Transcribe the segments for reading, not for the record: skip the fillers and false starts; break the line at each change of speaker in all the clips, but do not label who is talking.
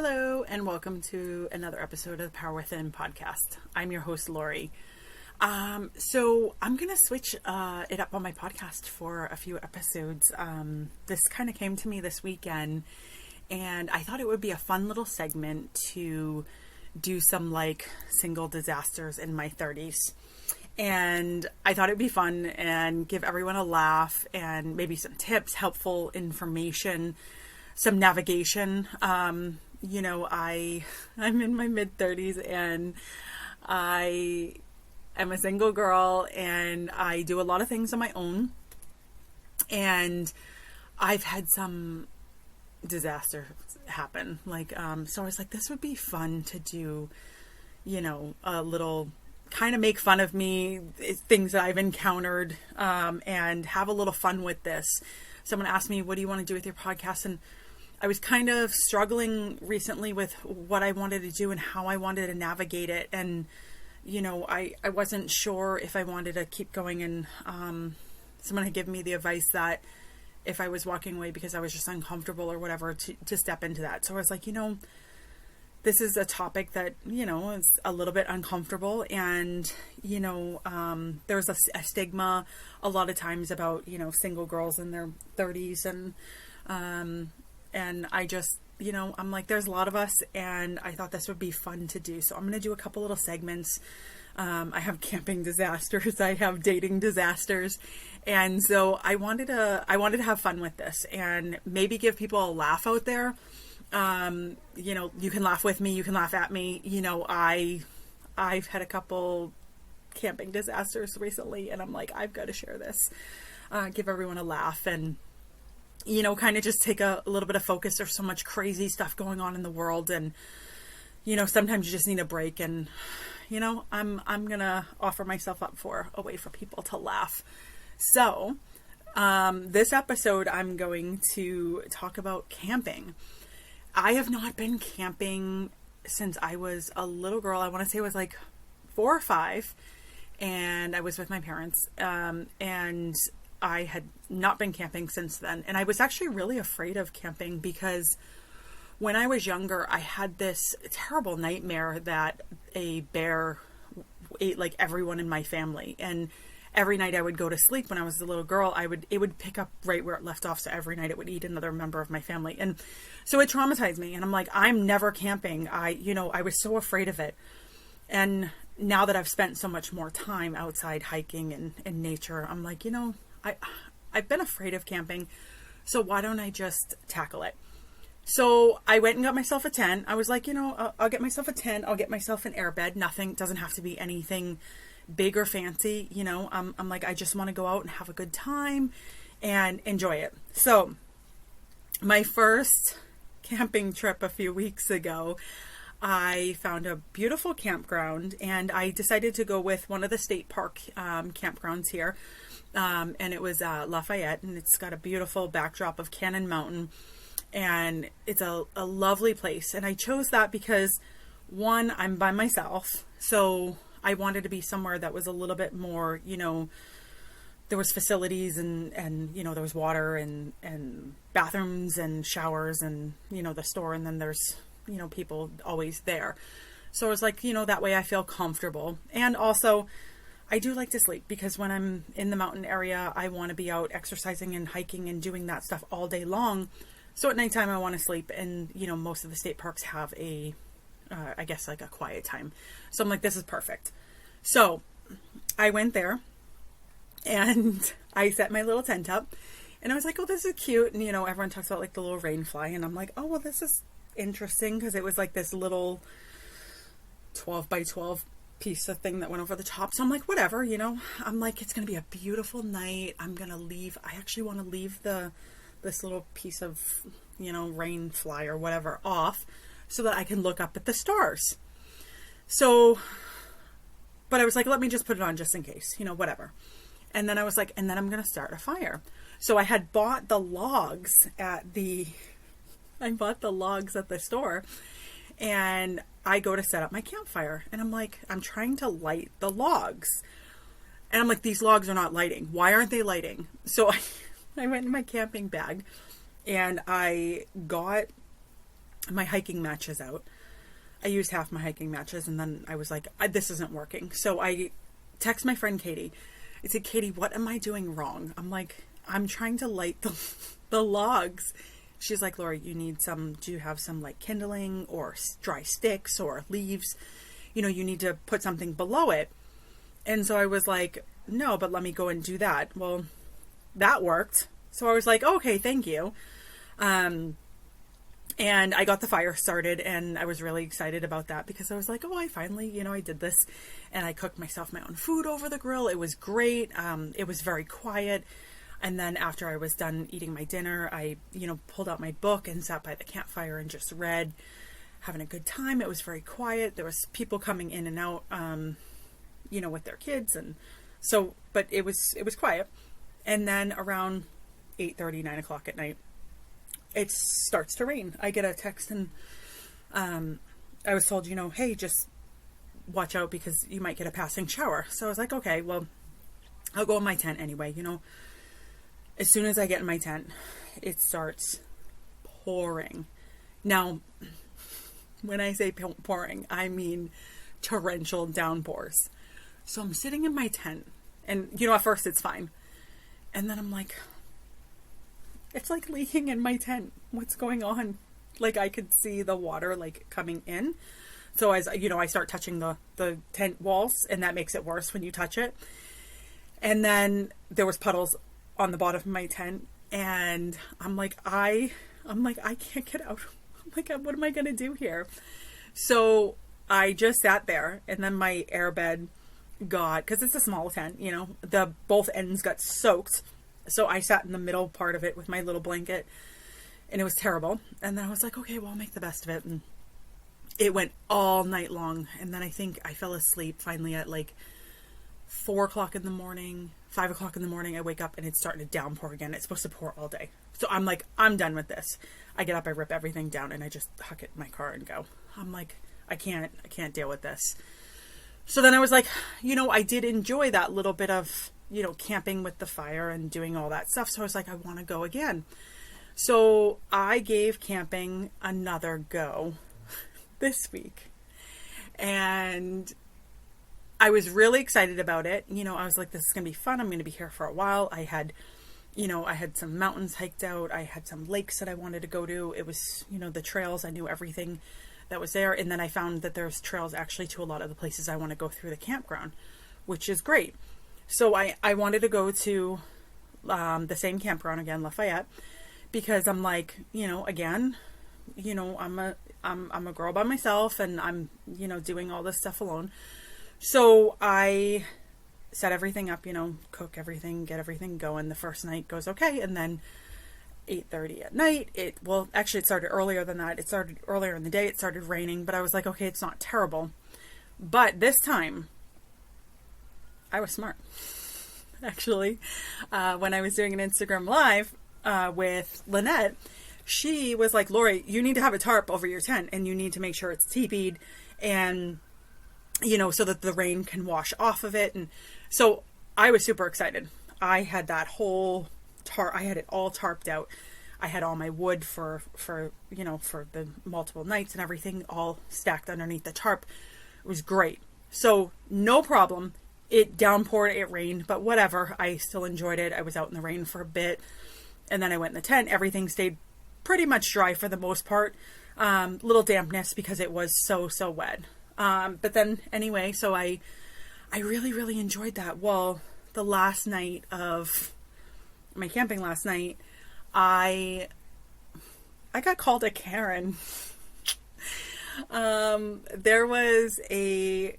Hello, and welcome to another episode of the Power Within podcast. I'm your host, Laurie. So I'm going to switch it up on my podcast for a few episodes. This kind of came to me this weekend, and I thought it would be a fun little segment to do some single disasters in my 30s. And I thought it'd be fun and give everyone a laugh and maybe some tips, helpful information, some navigation. I'm in my mid-30s and I am a single girl and I do a lot of things on my own. And I've had some disasters happen. So I was like, this would be fun to do, a little kind of make fun of me, things that I've encountered, and have a little fun with this. Someone asked me, what do you want to do with your podcast? And I was kind of struggling recently with what I wanted to do and how I wanted to navigate it. And, I wasn't sure if I wanted to keep going. And someone had given me the advice that if I was walking away because I was just uncomfortable or whatever, to step into that. So I was like, this is a topic that, is a little bit uncomfortable. And, there's a stigma a lot of times about, single girls in their 30s. And I just, I'm like, there's a lot of us, and I thought this would be fun to do. So I'm going to do a couple little segments. I have camping disasters. I have dating disasters. And so I wanted to have fun with this and maybe give people a laugh out there. You can laugh with me, you can laugh at me. I've had a couple camping disasters recently, and I'm like, I've got to share this, give everyone a laugh, and kind of just take a little bit of focus. There's so much crazy stuff going on in the world, and sometimes you just need a break. And I'm gonna offer myself up for a way for people to laugh. So this episode I'm going to talk about camping. I have not been camping since I was a little girl. I want to say it was 4 or 5, and I was with my parents, and I had not been camping since then. And I was actually really afraid of camping because when I was younger, I had this terrible nightmare that a bear ate everyone in my family. And every night I would go to sleep when I was a little girl, it would pick up right where it left off. So every night it would eat another member of my family. And so it traumatized me. And I'm like, I'm never camping. I was so afraid of it. And now that I've spent so much more time outside hiking and in nature, I'm like, I've been afraid of camping. So why don't I just tackle it? So I went and got myself a tent. I was like, I'll get myself a tent. I'll get myself an airbed. Nothing, doesn't have to be anything big or fancy. I'm like, I just want to go out and have a good time and enjoy it. So my first camping trip a few weeks ago, I found a beautiful campground, and I decided to go with one of the state park campgrounds here. And it was Lafayette, and it's got a beautiful backdrop of Cannon Mountain, and it's a lovely place. And I chose that because, one, I'm by myself, so I wanted to be somewhere that was a little bit more, there was facilities and there was water and bathrooms and showers and, the store, and then there's, people always there. So I was like, that way I feel comfortable. And also I do like to sleep because when I'm in the mountain area, I want to be out exercising and hiking and doing that stuff all day long. So at nighttime I want to sleep, and, most of the state parks have a quiet time. So I'm like, this is perfect. So I went there and I set my little tent up, and I was like, oh, this is cute. And, everyone talks about the little rain fly, and I'm like, oh, well, this is interesting, because it was this little 12 by 12 piece of thing that went over the top. So I'm like, whatever, I'm like, it's going to be a beautiful night. I'm going to leave. I actually want to leave this little piece of, rain fly or whatever off so that I can look up at the stars. So, but I was like, let me just put it on just in case, whatever. And then I was like, and then I'm going to start a fire. So I had bought the logs at the store, and I go to set up my campfire, and I'm like, I'm trying to light the logs. And I'm like, these logs are not lighting. Why aren't they lighting? So I went in my camping bag, and I got my hiking matches out. I used half my hiking matches, and then I was like, this isn't working. So I text my friend Katie. I said, Katie, what am I doing wrong? I'm like, I'm trying to light the logs. She's like, Laurie, do you have some like kindling or dry sticks or leaves? You need to put something below it. And so I was like, no, but let me go and do that. Well, that worked. So I was like, okay, thank you. And I got the fire started, and I was really excited about that because I was like, oh, I finally, I did this, and I cooked myself my own food over the grill. It was great. It was very quiet. And then after I was done eating my dinner, I, pulled out my book and sat by the campfire and just read, having a good time. It was very quiet. There was people coming in and out, with their kids. And so, but it was quiet. And then around 8:30, 9 o'clock at night, it starts to rain. I get a text, and I was told, hey, just watch out because you might get a passing shower. So I was like, okay, well, I'll go in my tent anyway. As soon as I get in my tent, it starts pouring. Now, when I say pouring, I mean torrential downpours. So I'm sitting in my tent, and, at first it's fine. And then I'm like, it's like leaking in my tent. What's going on? Like, I could see the water like coming in. So as I start touching the tent walls, and that makes it worse when you touch it. And then there was puddles on the bottom of my tent, and I'm like, I can't get out. I'm like, what am I going to do here? So I just sat there, and then my airbed because it's a small tent, both ends got soaked. So I sat in the middle part of it with my little blanket, and it was terrible. And then I was like, okay, well, I'll make the best of it. And it went all night long. And then I think I fell asleep finally at like 4 o'clock in the morning, 5 o'clock in the morning. I wake up and it's starting to downpour again. It's supposed to pour all day. So I'm like, I'm done with this. I get up, I rip everything down, and I just huck it in my car and go. I'm like, I can't deal with this. So then I was like, I did enjoy that little bit of, camping with the fire and doing all that stuff. So I was like, I want to go again. So I gave camping another go this week. And I was really excited about it. I was like, this is going to be fun. I'm going to be here for a while. I had some mountains hiked out. I had some lakes that I wanted to go to. It was, the trails. I knew everything that was there. And then I found that there's trails actually to a lot of the places I want to go through the campground, which is great. So I wanted to go to the same campground again, Lafayette, because I'm like, again, I'm a girl by myself, and I'm, doing all this stuff alone. So I set everything up, cook everything, get everything going. The first night goes okay, and then 8:30 at night, it started earlier than that. It started earlier in the day. It started raining, but I was like, okay, it's not terrible. But this time, I was smart. Actually, when I was doing an Instagram live with Lynette, she was like, Laurie, you need to have a tarp over your tent, and you need to make sure it's teepeed, and so that the rain can wash off of it. And so I was super excited. I had that whole I had it all tarped out. I had all my wood for the multiple nights and everything all stacked underneath the tarp. It was great. So no problem. It downpoured, it rained, but whatever. I still enjoyed it. I was out in the rain for a bit, and then I went in the tent. Everything stayed pretty much dry for the most part. Little dampness because it was so wet. But then anyway, so I really, really enjoyed that. Well, the last night of my camping last night, I got called a Karen. There was the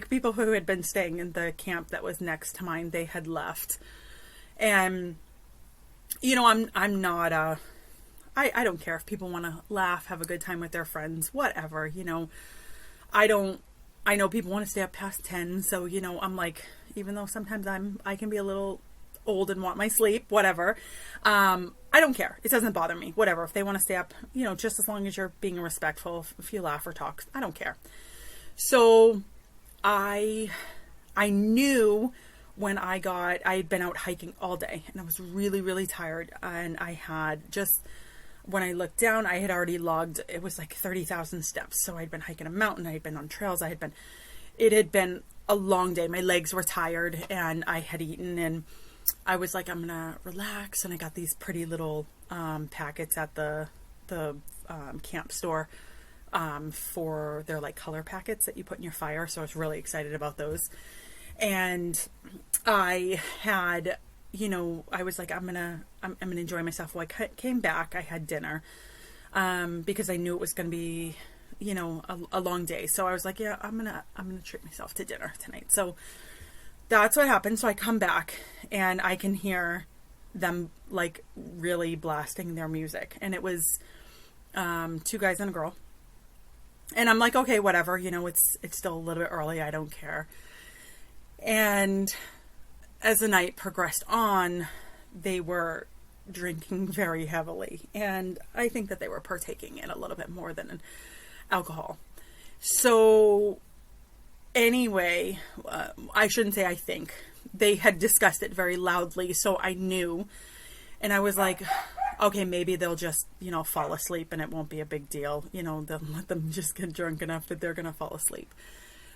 people who had been staying in the camp that was next to mine, they had left. And, I'm not I don't care if people want to laugh, have a good time with their friends, whatever, I know people want to stay up past 10. So, I'm like, even though sometimes I can be a little old and want my sleep, whatever. I don't care. It doesn't bother me. Whatever. If they want to stay up, just as long as you're being respectful, if you laugh or talk, I don't care. So I knew when I'd been out hiking all day, and I was really, really tired, and I had when I looked down, I had already logged, it was like 30,000 steps. So I'd been hiking a mountain, I had been on trails, it had been a long day. My legs were tired and I had eaten, and I was like, I'm going to relax. And I got these pretty little packets at the camp store for their like color packets that you put in your fire. So I was really excited about those. And I had, I was like, I'm gonna enjoy myself. Well, I came back, I had dinner, because I knew it was going to be, a long day. So I was like, yeah, I'm gonna treat myself to dinner tonight. So that's what happened. So I come back and I can hear them like really blasting their music. And it was, 2 guys and a girl. And I'm like, okay, whatever, it's still a little bit early. I don't care. And as the night progressed on, they were drinking very heavily. And I think that they were partaking in a little bit more than alcohol. So anyway, I shouldn't say I think. They had discussed it very loudly, so I knew. And I was like, okay, maybe they'll just, fall asleep and it won't be a big deal. They'll let them just get drunk enough that they're going to fall asleep.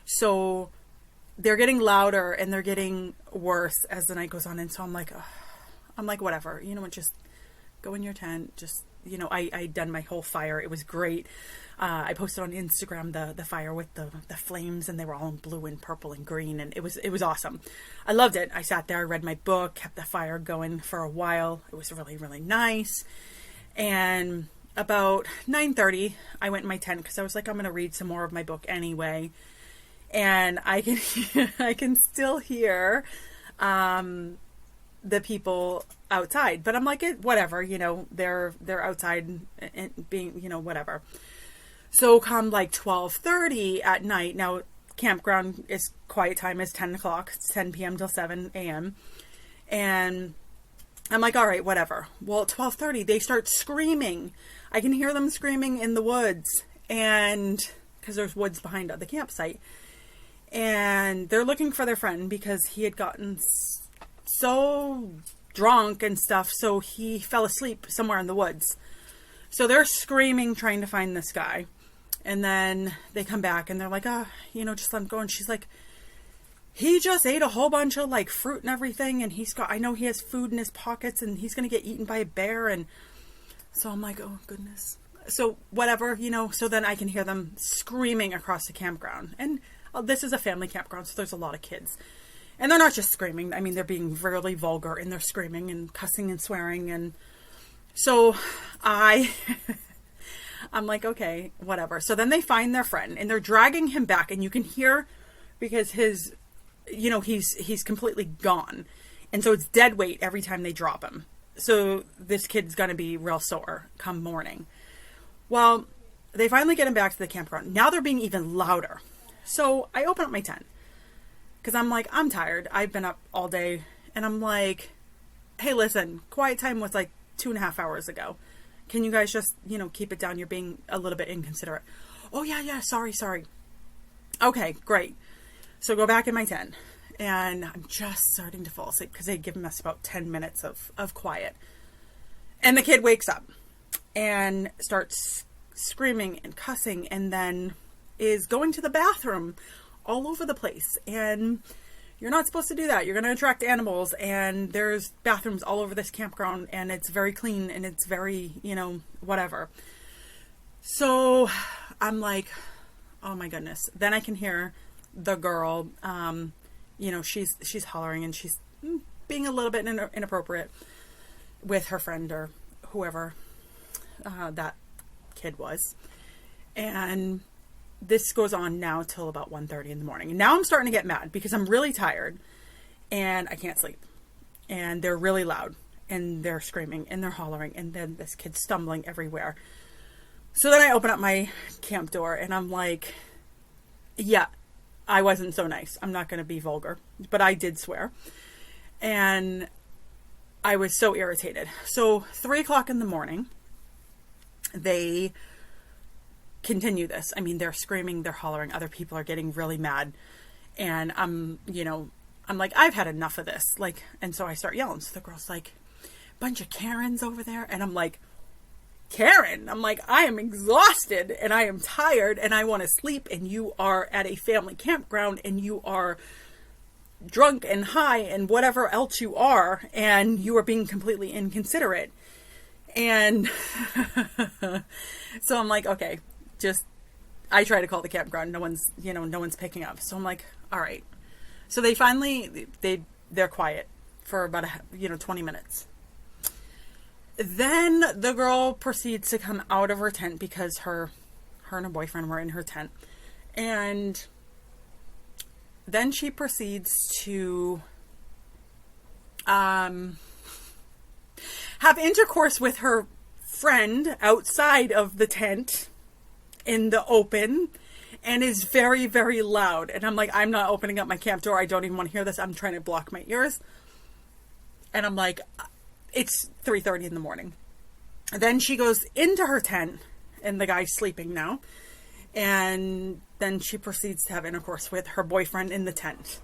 So they're getting louder and they're getting worse as the night goes on. And so I'm like, whatever, just go in your tent. Just, I'd done my whole fire. It was great. I posted on Instagram the fire with the flames, and they were all in blue and purple and green. And it was awesome. I loved it. I sat there, I read my book, kept the fire going for a while. It was really, really nice. And about 9:30, I went in my tent because I was like, I'm going to read some more of my book anyway. And I can still hear, the people outside, but I'm like, whatever, they're outside and being, whatever. So come like 12:30 at night. Now campground is quiet time is 10 o'clock. It's 10 p.m. till 7 a.m. And I'm like, all right, whatever. Well, at 12:30, they start screaming. I can hear them screaming in the woods, and because there's woods behind the campsite. And they're looking for their friend because he had gotten so drunk and stuff, so he fell asleep somewhere in the woods. So they're screaming, trying to find this guy. And then they come back and they're like, just let him go. And she's like, he just ate a whole bunch of like fruit and everything. And I know he has food in his pockets and he's going to get eaten by a bear. And so I'm like, oh goodness. So whatever, so then I can hear them screaming across the campground. And this is a family campground, so there's a lot of kids. And they're not just screaming. I mean, they're being really vulgar and they're screaming and cussing and swearing. And so I'm like, okay, whatever. So then they find their friend and they're dragging him back, and you can hear because his, he's completely gone. And so it's dead weight every time they drop him. So this kid's going to be real sore come morning. Well, they finally get him back to the campground. Now they're being even louder. So I open up my tent because I'm like, I'm tired. I've been up all day. And I'm like, hey, listen, quiet time was like 2.5 hours ago. Can you guys just, keep it down? You're being a little bit inconsiderate. Oh, yeah. Sorry. Okay, great. So go back in my tent. And I'm just starting to fall asleep because they'd given us about 10 minutes of quiet. And the kid wakes up and starts screaming and cussing, and then is going to the bathroom all over the place. And you're not supposed to do that. You're going to attract animals, and there's bathrooms all over this campground, and it's very clean, and it's very, whatever. So I'm like, oh my goodness. Then I can hear the girl, she's hollering, and she's being a little bit inappropriate with her friend or whoever that kid was. And this goes on now till about 1:30 in the morning. And now I'm starting to get mad because I'm really tired and I can't sleep. And they're really loud and they're screaming and they're hollering, and then this kid's stumbling everywhere. So then I open up my camp door and I'm like, yeah, I wasn't so nice. I'm not going to be vulgar, but I did swear. And I was so irritated. So 3 o'clock in the morning, they continue this. I mean, they're screaming, they're hollering, other people are getting really mad. And I'm like, I've had enough of this. And so I start yelling. So the girl's like, bunch of Karens over there. And I'm like, Karen, I'm like, I am exhausted and I am tired and I want to sleep, and you are at a family campground and you are drunk and high and whatever else you are, and you are being completely inconsiderate. And so I'm like, okay, I try to call the campground. No one's picking up. So I'm like, all right. So they finally, they're quiet for about 20 minutes. Then the girl proceeds to come out of her tent because her and her boyfriend were in her tent. And then she proceeds to have intercourse with her friend outside of the tent in the open, and is very, very loud. And I'm like, I'm not opening up my camp door. I don't even want to hear this. I'm trying to block my ears. And I'm like, it's 3:30 in the morning. Then she goes into her tent, and the guy's sleeping now. And then she proceeds to have intercourse with her boyfriend in the tent.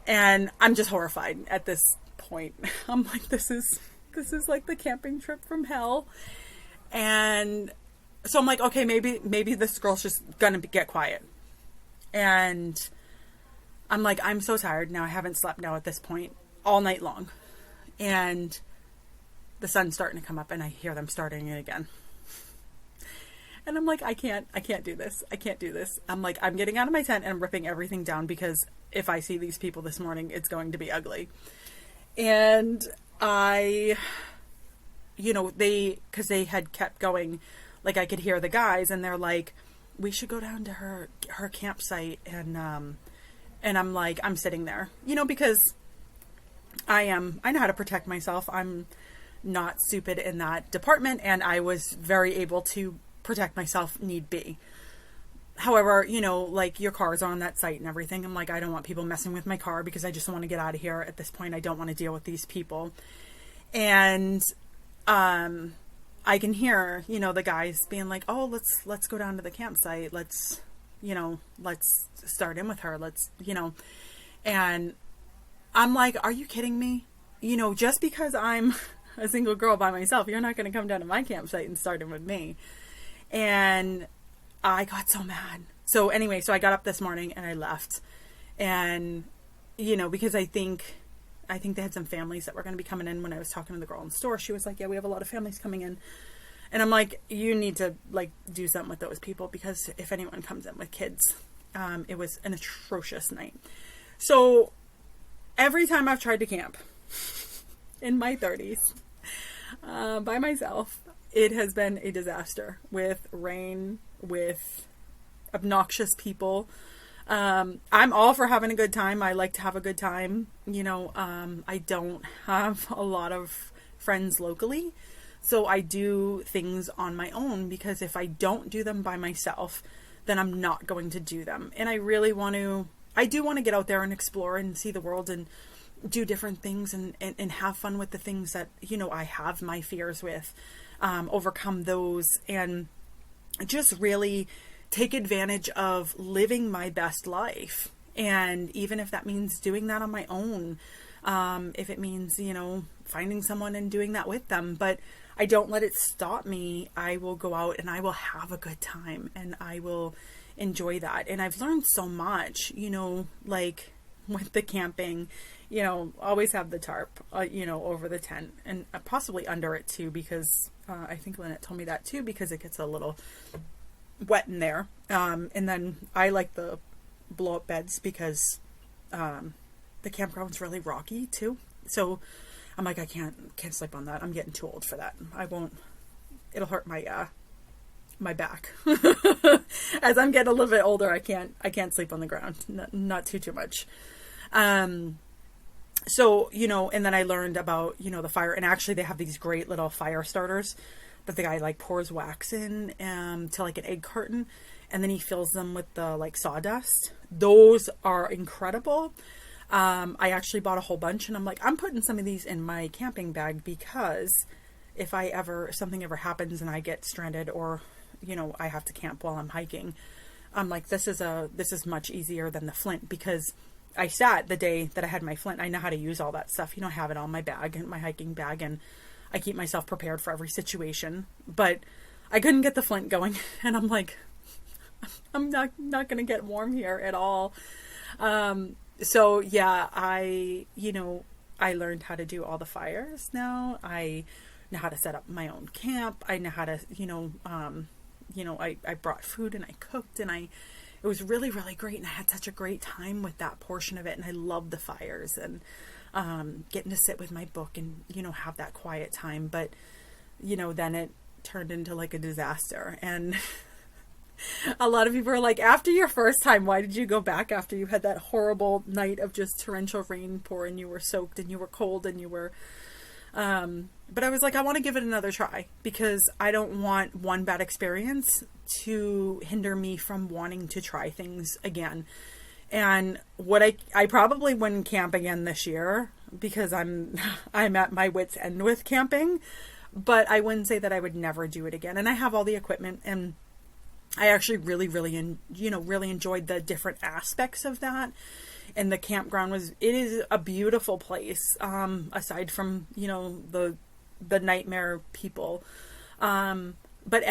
And I'm just horrified at this point. I'm like, this is like the camping trip from hell. And so I'm like, okay, maybe this girl's just gonna get quiet. And I'm like, I'm so tired now. I haven't slept now at this point all night long. And the sun's starting to come up, and I hear them starting it again. And I'm like, I can't do this. I can't do this. I'm like, I'm getting out of my tent and I'm ripping everything down, because if I see these people this morning, it's going to be ugly. And because they had kept going, like I could hear the guys, and they're like, we should go down to her campsite. And I'm like, I'm sitting there, because I know how to protect myself. I'm not stupid in that department, and I was very able to protect myself need be. However, like your cars are on that site and everything. I'm like, I don't want people messing with my car, because I just want to get out of here at this point. I don't want to deal with these people. And I can hear, the guys being like, oh, let's go down to the campsite. Let's start in with her. And I'm like, are you kidding me? Just because I'm a single girl by myself, you're not going to come down to my campsite and start in with me. And I got so mad. So anyway, I got up this morning and I left. And, because I think they had some families that were going to be coming in. When I was talking to the girl in the store, she was like, yeah, we have a lot of families coming in. And I'm like, you need to do something with those people, because if anyone comes in with kids, it was an atrocious night. So every time I've tried to camp in my 30s by myself, it has been a disaster, with rain, with obnoxious people. I'm all for having a good time. I like to have a good time. I don't have a lot of friends locally, so I do things on my own, because if I don't do them by myself, then I'm not going to do them. And I really want to get out there and explore and see the world and do different things and have fun with the things that, I have my fears with, overcome those, and just really take advantage of living my best life. And even if that means doing that on my own, if it means, finding someone and doing that with them, but I don't let it stop me. I will go out and I will have a good time, and I will enjoy that. And I've learned so much, like with the camping, always have the tarp, over the tent, and possibly under it too, because I think Lynette told me that too, because it gets a little wet in there. And then I like the blow up beds, because the campground's really rocky too. So I'm like, I can't sleep on that. I'm getting too old for that. I won't. It'll hurt my my back. As I'm getting a little bit older, I can't sleep on the ground. Not too much. So, and then I learned about, the fire, and actually they have these great little fire starters that the guy pours wax in, to an egg carton, and then he fills them with the sawdust. Those are incredible. I actually bought a whole bunch, and I'm like, I'm putting some of these in my camping bag, because if something ever happens and I get stranded, or, I have to camp while I'm hiking, I'm like, this is much easier than the flint, because I sat the day that I had my flint. I know how to use all that stuff. I have it on my bag, in my hiking bag, and I keep myself prepared for every situation, but I couldn't get the flint going. And I'm like, I'm not going to get warm here at all. So yeah, I learned how to do all the fires now. I know how to set up my own camp. I know how to, I brought food and I cooked, and it was really, really great. And I had such a great time with that portion of it. And I loved the fires and, getting to sit with my book and, have that quiet time. But, then it turned into like a disaster. And a lot of people are like, after your first time, why did you go back after you had that horrible night of just torrential rain pour and you were soaked and you were cold and you were, but I was like, I want to give it another try, because I don't want one bad experience to hinder me from wanting to try things again. And what I probably wouldn't camp again this year, because I'm at my wit's end with camping, but I wouldn't say that I would never do it again. And I have all the equipment, and I actually really, really, really enjoyed the different aspects of that. And the campground it is a beautiful place, aside from, the nightmare people. But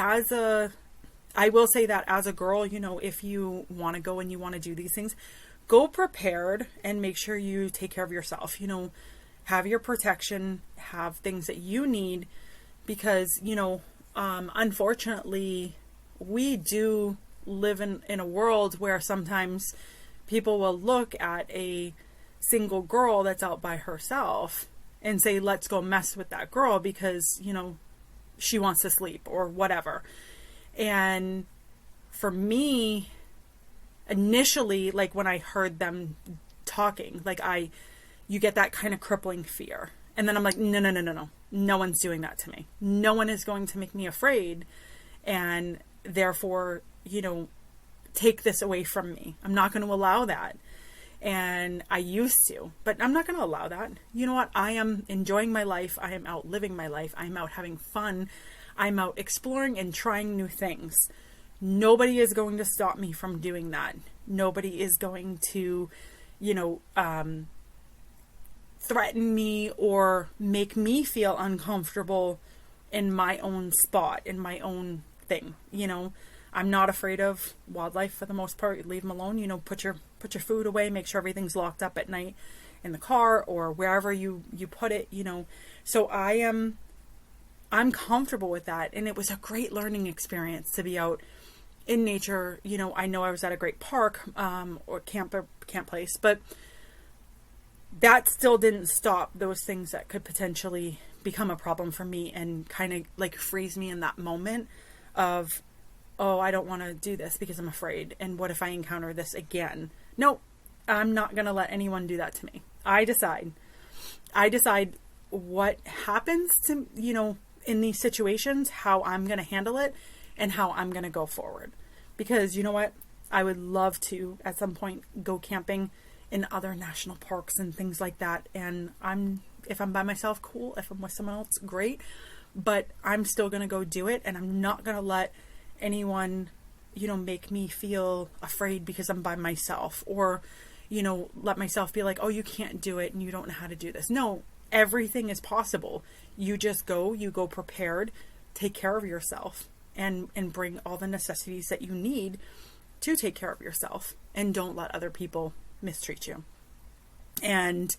I will say that as a girl, if you want to go and you want to do these things, go prepared and make sure you take care of yourself. Have your protection, have things that you need, because, unfortunately, we do live in a world where sometimes people will look at a single girl that's out by herself and say, let's go mess with that girl because, she wants to sleep or whatever. And for me, initially, like when I heard them talking, you get that kind of crippling fear. And then I'm like, no. No one's doing that to me. No one is going to make me afraid. And therefore, take this away from me. I'm not going to allow that. And I used to, but I'm not going to allow that. You know what? I am enjoying my life. I am out living my life. I'm out having fun. I'm out exploring and trying new things. Nobody is going to stop me from doing that. Nobody is going to, threaten me or make me feel uncomfortable in my own spot, in my own thing. I'm not afraid of wildlife for the most part. Leave them alone. Put your food away. Make sure everything's locked up at night in the car or wherever you put it. So I'm comfortable with that, and it was a great learning experience to be out in nature. I know I was at a great park or camp place, but that still didn't stop those things that could potentially become a problem for me and kind of like freeze me in that moment of, oh, I don't want to do this because I'm afraid. And what if I encounter this again? No, I'm not going to let anyone do that to me. I decide what happens to, in these situations, how I'm going to handle it and how I'm going to go forward. Because you know what? I would love to at some point go camping in other national parks and things like that. And if I'm by myself, cool. If I'm with someone else, great. But I'm still going to go do it. And I'm not going to let anyone, make me feel afraid because I'm by myself, or, let myself be like, oh, you can't do it and you don't know how to do this. No, everything is possible. You just go prepared, take care of yourself and bring all the necessities that you need to take care of yourself, and don't let other people mistreat you. And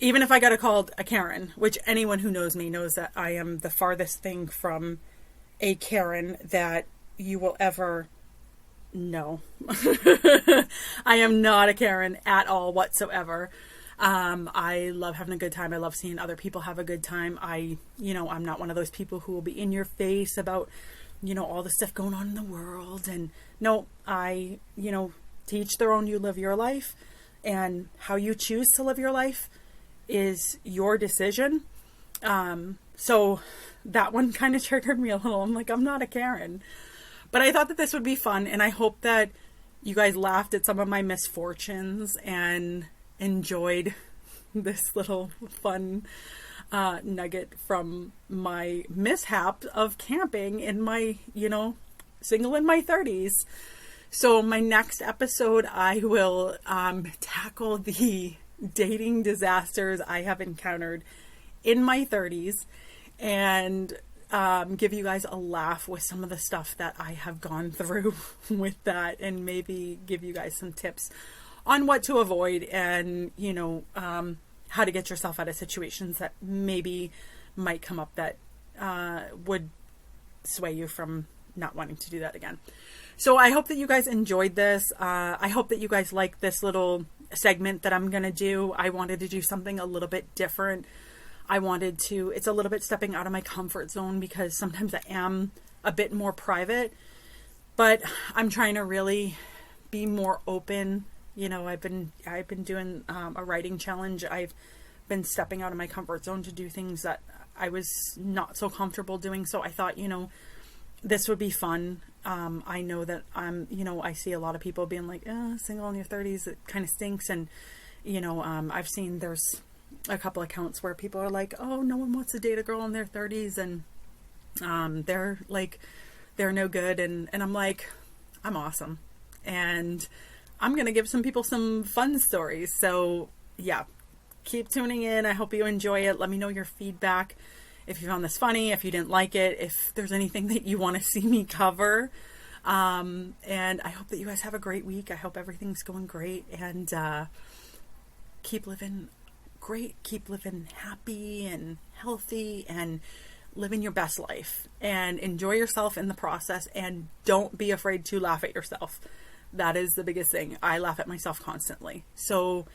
even if I got called a Karen, which anyone who knows me knows that I am the farthest thing from a Karen that you will ever know. I am not a Karen at all whatsoever. I love having a good time. I love seeing other people have a good time. I'm not one of those people who will be in your face about, all the stuff going on in the world. And no, I, teach their own, you live your life, and how you choose to live your life is your decision. So that one kind of triggered me a little. I'm like, I'm not a Karen, but I thought that this would be fun. And I hope that you guys laughed at some of my misfortunes and enjoyed this little fun nugget from my mishap of camping in my, single in my 30s. So my next episode, I will tackle the dating disasters I have encountered in my 30s and give you guys a laugh with some of the stuff that I have gone through with that, and maybe give you guys some tips on what to avoid and, you know, how to get yourself out of situations that maybe might come up that would sway you from not wanting to do that again. So I hope that you guys enjoyed this. I hope that you guys like this little segment that I'm going to do. I wanted to do something a little bit different. It's a little bit stepping out of my comfort zone because sometimes I am a bit more private, but I'm trying to really be more open. You know, I've been doing a writing challenge. I've been stepping out of my comfort zone to do things that I was not so comfortable doing. So I thought, you know, this would be fun. I know that I see a lot of people being like, single in your 30s, it kind of stinks. And, you know, I've seen there's a couple accounts where people are like, oh, no one wants to date a girl in their 30s. And they're no good. And I'm like, I'm awesome. And I'm going to give some people some fun stories. So yeah, keep tuning in. I hope you enjoy it. Let me know your feedback. If you found this funny, if you didn't like it, if there's anything that you want to see me cover. And I hope that you guys have a great week. I hope everything's going great, and keep living great. Keep living happy and healthy and living your best life, and enjoy yourself in the process, and don't be afraid to laugh at yourself. That is the biggest thing. I laugh at myself constantly. So,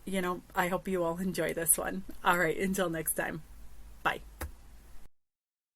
you know, I hope you all enjoy this one. All right. Until next time. Bye.